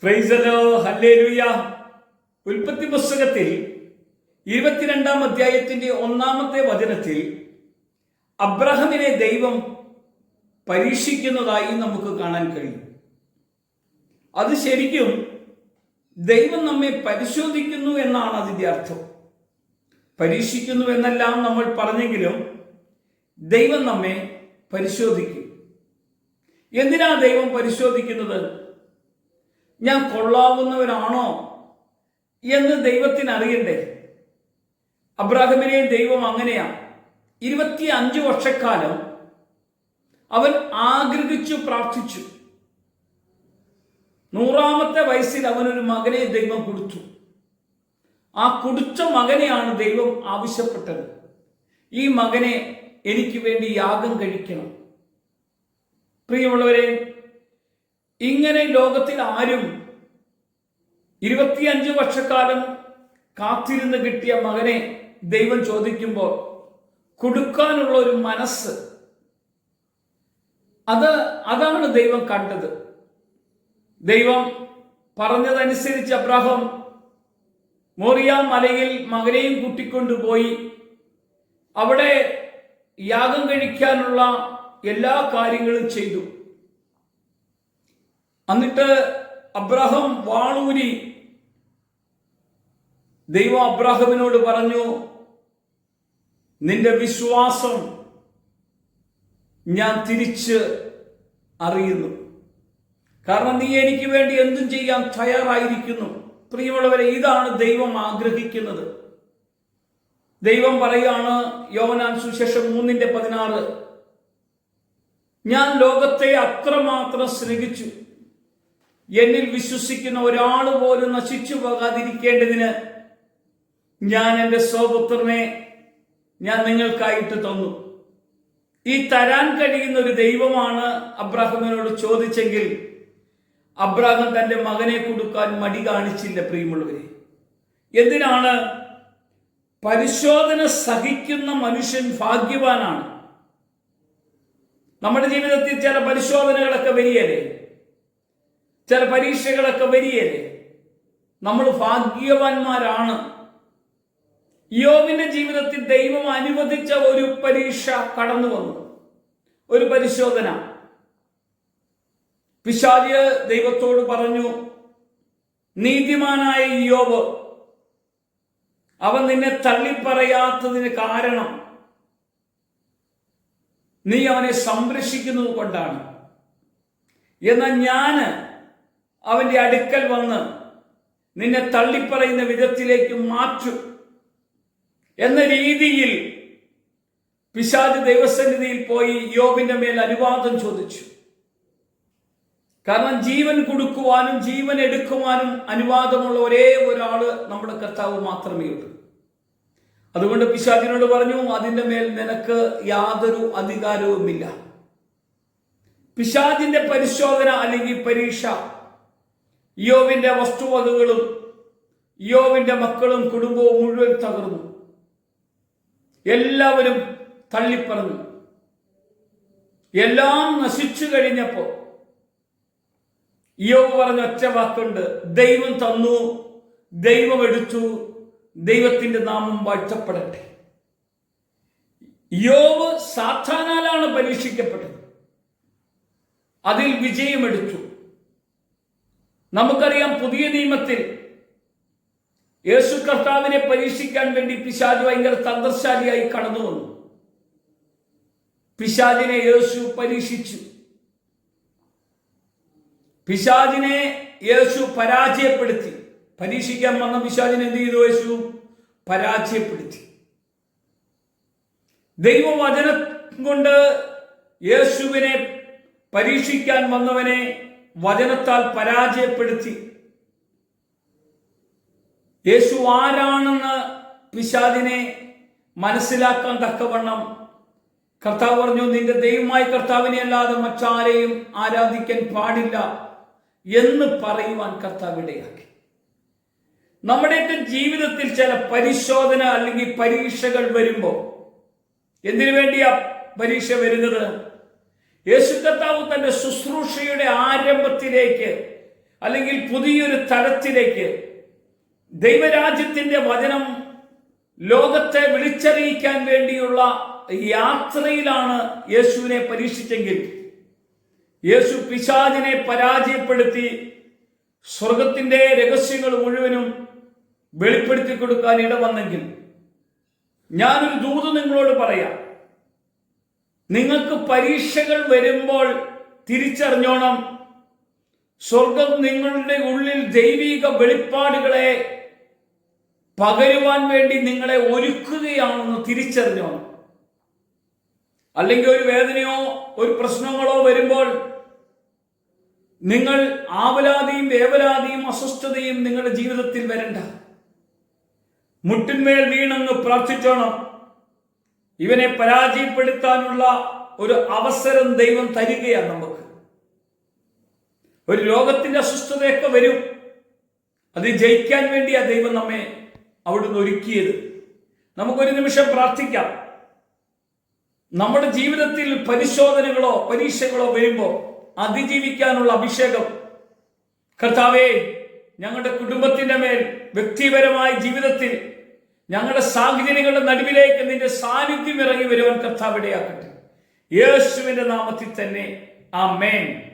Praise the Lord, hallelujah. ഉൽപ്പത്തി പുസ്തകത്തിൽ 22-ാം അധ്യായത്തിന്റെ 1-ാമത്തെ വചനത്തിൽ അബ്രഹാമിനെ ദൈവം പരീക്ഷിക്കുന്നതായി നമുക്ക് കാണാൻ കഴിയും. അത് ശരിക്കും ദൈവം നമ്മെ പരിശോധിക്കുന്നു എന്നാണ് അതിൻ്റെ അർത്ഥം. പരീക്ഷിക്കുന്നു എന്നെല്ലാം നമ്മൾ പറഞ്ഞെങ്കിലും ദൈവം നമ്മെ പരിശോധിക്കും. എന്തിനാ ദൈവം പരിശോധിക്കുന്നത്? ഞാൻ കൊള്ളാവുന്നവനാണോ എന്ന് ദൈവത്തിന് അറിയണ്ടേ? അബ്രാഹാമിനെ ദൈവം അങ്ങനെയാണ്. 25 വർഷക്കാലം അവൻ ആഗ്രഹിച്ചു പ്രാർത്ഥിച്ചു. 100-ാമത്തെ വയസ്സിൽ അവനൊരു മകനെ ദൈവം കൊടുത്തു. ആ കൊടുത്ത മകനെയാണ് ദൈവം ആവശ്യപ്പെട്ടത്. ഈ മകനെ എനിക്ക് വേണ്ടി യാഗം കഴിക്കണം. പ്രിയമുള്ളവരെ, ഇങ്ങനെ ലോകത്തിൽ ആരും 25 വർഷക്കാലം കാത്തിരുന്ന് കിട്ടിയ മകനെ ദൈവം ചോദിക്കുമ്പോൾ കൊടുക്കാനുള്ള ഒരു മനസ്സ്, അതാണ് ദൈവം കണ്ടത്. ദൈവം പറഞ്ഞതനുസരിച്ച് അബ്രാഹാം മോറിയ മലയിൽ മകനെയും കൂട്ടിക്കൊണ്ടുപോയി അവിടെ യാഗം കഴിക്കാനുള്ള എല്ലാ കാര്യങ്ങളും ചെയ്തു. എന്നിട്ട് അബ്രാഹാം വാളൂരി ദൈവം അബ്രാഹാമിനോട് പറഞ്ഞു, നിന്റെ വിശ്വാസം ഞാൻ തിരിച്ച് അറിയുന്നു. കാരണം നീ എനിക്ക് വേണ്ടി എന്തും ചെയ്യാൻ തയ്യാറായിരിക്കുന്നു. പ്രിയമുള്ളവരെ, ഇതാണ് ദൈവം ആഗ്രഹിക്കുന്നത്. ദൈവം പറയാണ്, യോഹന്നാൻ സുവിശേഷം 3:16, ഞാൻ ലോകത്തെ അത്രമാത്രം സ്നേഹിച്ചു, എന്നിൽ വിശ്വസിക്കുന്ന ഒരാൾ പോലും നശിച്ചു പോകാതിരിക്കേണ്ടതിന് ഞാൻ എൻ്റെ സ്വപുത്രനെ ഞാൻ നിങ്ങൾക്കായിട്ട് തന്നു. ഈ തരാൻ കഴിയുന്ന ഒരു ദൈവമാണ് അബ്രാഹാമിനോട് ചോദിച്ചെങ്കിൽ അബ്രാഹാം തന്റെ മകനെ കൊടുക്കാൻ മടി കാണിച്ചില്ല. പ്രിയമുള്ളവരെ, എന്തിനാണ്? പരിശോധന സഹിക്കുന്ന മനുഷ്യൻ ഭാഗ്യവാനാണ്. നമ്മുടെ ജീവിതത്തിൽ ചില പരിശോധനകളൊക്കെ വരികയല്ലേ, ചില പരീക്ഷകളൊക്കെ വരികയല്ലേ, നമ്മൾ ഭാഗ്യവാന്മാരാണ്. യോബിന്റെ ജീവിതത്തിൽ ദൈവം അനുവദിച്ച ഒരു പരീക്ഷ കടന്നു വന്നു, ഒരു പരിശോധന. പിശാച് ദൈവത്തോട് പറഞ്ഞു, നീതിമാനായ യോബ്, അവൻ നിന്നെ തള്ളിപ്പറയാത്തതിന് കാരണം നീ അവനെ സംരക്ഷിക്കുന്നത് കൊണ്ടാണ്. എന്നാൽ ഞാൻ അവന്റെ അടുക്കൽ വന്ന് നിന്നെ തള്ളിപ്പറയുന്ന വിധത്തിലേക്ക് മാറ്റും എന്ന രീതിയിൽ പിശാച് ദൈവസന്നിധിയിൽ പോയി യോബിന്റെ മേൽ അനുവാദം ചോദിച്ചു. കാരണം ജീവൻ കൊടുക്കുവാനും ജീവൻ എടുക്കുവാനും അനുവാദമുള്ള ഒരേ ഒരാള് നമ്മുടെ കർത്താവ് മാത്രമേ ഉള്ളൂ. അതുകൊണ്ട് പിശാചിനോട് പറഞ്ഞു, അതിൻ്റെ മേൽ നിനക്ക് യാതൊരു അധികാരവുമില്ല. പിശാചിന്റെ പരിശോധന അല്ലെങ്കിൽ പരീക്ഷ യോബിന്റെ വസ്തുവകകളും യോബിന്റെ മക്കളും കുടുംബവും മുഴുവൻ തകർന്നു. എല്ലാവരും തള്ളിപ്പറഞ്ഞു. എല്ലാം നശിച്ചു കഴിഞ്ഞപ്പോ യോബ് പറഞ്ഞ ഒറ്റ വാക്കുണ്ട്, ദൈവം തന്നു, ദൈവം എടുത്തു, ദൈവത്തിന്റെ നാമം വാഴ്ത്തപ്പെടട്ടെ. യോബ് സാത്താനാലാണ് പരീക്ഷിക്കപ്പെട്ടത്, അതിൽ വിജയമെടുത്തു. നമുക്കറിയാം, പുതിയ നിയമത്തിൽ യേശു കർത്താവിനെ പരീക്ഷിക്കാൻ വേണ്ടി പിശാച് ഭയങ്കര തന്ത്രശാലിയായി കടന്നു വന്നു. പിശാചിനെ യേശു പരീക്ഷിച്ചു. പിശാചിനെ യേശു പരാജയപ്പെടുത്തി. പരീക്ഷിക്കാൻ വന്ന പിശാചിനെ എന്ത് ചെയ്തു? യേശു പരാജയപ്പെടുത്തി. ദൈവവചനം കൊണ്ട് യേശുവിനെ പരീക്ഷിക്കാൻ വന്നവനെ വചനത്താൽ പരാജയപ്പെടുത്തി. യേശു ആരാണെന്ന് പിശാചിനെ മനസ്സിലാക്കാൻ തക്കവണ്ണം കർത്താവ് പറഞ്ഞു, നിന്റെ ദൈവമായ കർത്താവിനെ അല്ലാതെ മറ്റാരെയും ആരാധിക്കാൻ പാടില്ല എന്ന് പറയുവാൻ കർത്താവ് ഇടയാക്കി. നമ്മുടെയൊക്കെ ജീവിതത്തിൽ ചില പരിശോധന അല്ലെങ്കിൽ പരീക്ഷകൾ വരുമ്പോൾ എന്തിനു വേണ്ടിയാ പരീക്ഷ വരുന്നത്? യേശു കർത്താവ് തന്റെ ശുശ്രൂഷയുടെ ആരംഭത്തിലേക്ക് അല്ലെങ്കിൽ പുതിയൊരു തലത്തിലേക്ക് ദൈവരാജ്യത്തിന്റെ വചനം ലോകത്തെ വിളിച്ചറിയിക്കാൻ വേണ്ടിയുള്ള യാത്രയിലാണ് യേശുവിനെ പരീക്ഷിച്ചെങ്കിൽ, യേശു പിശാചിനെ പരാജയപ്പെടുത്തി സ്വർഗത്തിന്റെ രഹസ്യങ്ങൾ മുഴുവനും വെളിപ്പെടുത്തി കൊടുക്കാൻ ഇടവന്നെങ്കിൽ, ഞാനൊരു ദൂത് നിങ്ങളോട് പറയാം. നിങ്ങൾക്ക് പരീക്ഷകൾ വരുമ്പോൾ തിരിച്ചറിഞ്ഞോണം, സ്വർഗം നിങ്ങളുടെ ഉള്ളിൽ ദൈവിക വെളിപ്പാടുകളെ പകരുവാൻ വേണ്ടി നിങ്ങളെ ഒരുക്കുകയാണെന്ന് തിരിച്ചറിഞ്ഞോണം. അല്ലെങ്കിൽ ഒരു വേദനയോ ഒരു പ്രശ്നങ്ങളോ വരുമ്പോൾ നിങ്ങൾ ആവലാതിയും വേവലാതിയും അസ്വസ്ഥതയും നിങ്ങളുടെ ജീവിതത്തിൽ വരണ്ട. മുട്ടിന്മേൽ വീണങ്ങ് പ്രാർത്ഥിച്ചോണം. ഇവനെ പരാജയപ്പെടുത്താനുള്ള ഒരു അവസരം ദൈവം തരികയാണ് നമുക്ക്. ഒരു രോഗത്തിന്റെ അസ്വസ്ഥതയൊക്കെ വരും, അത് ജയിക്കാൻ വേണ്ടിയാ ദൈവം നമ്മെ അവിടുന്ന് ഒരുക്കിയത്. നമുക്കൊരു നിമിഷം പ്രാർത്ഥിക്കാം. നമ്മുടെ ജീവിതത്തിൽ പരിശോധനകളോ പരീക്ഷകളോ വരുമ്പോൾ അതിജീവിക്കാനുള്ള അഭിഷേകം കർത്താവേ, ഞങ്ങളുടെ കുടുംബത്തിന്റെ മേൽ, വ്യക്തിപരമായ ജീവിതത്തിൽ ഞങ്ങളുടെ സാഹചര്യങ്ങളുടെ നടുവിലേക്ക് നിന്റെ സാന്നിധ്യം ഇറങ്ങി വരുവാൻ കർത്താവ് ഇടയാക്കട്ടെ. യേശുവിന്റെ നാമത്തിൽ തന്നെ ആമേൻ.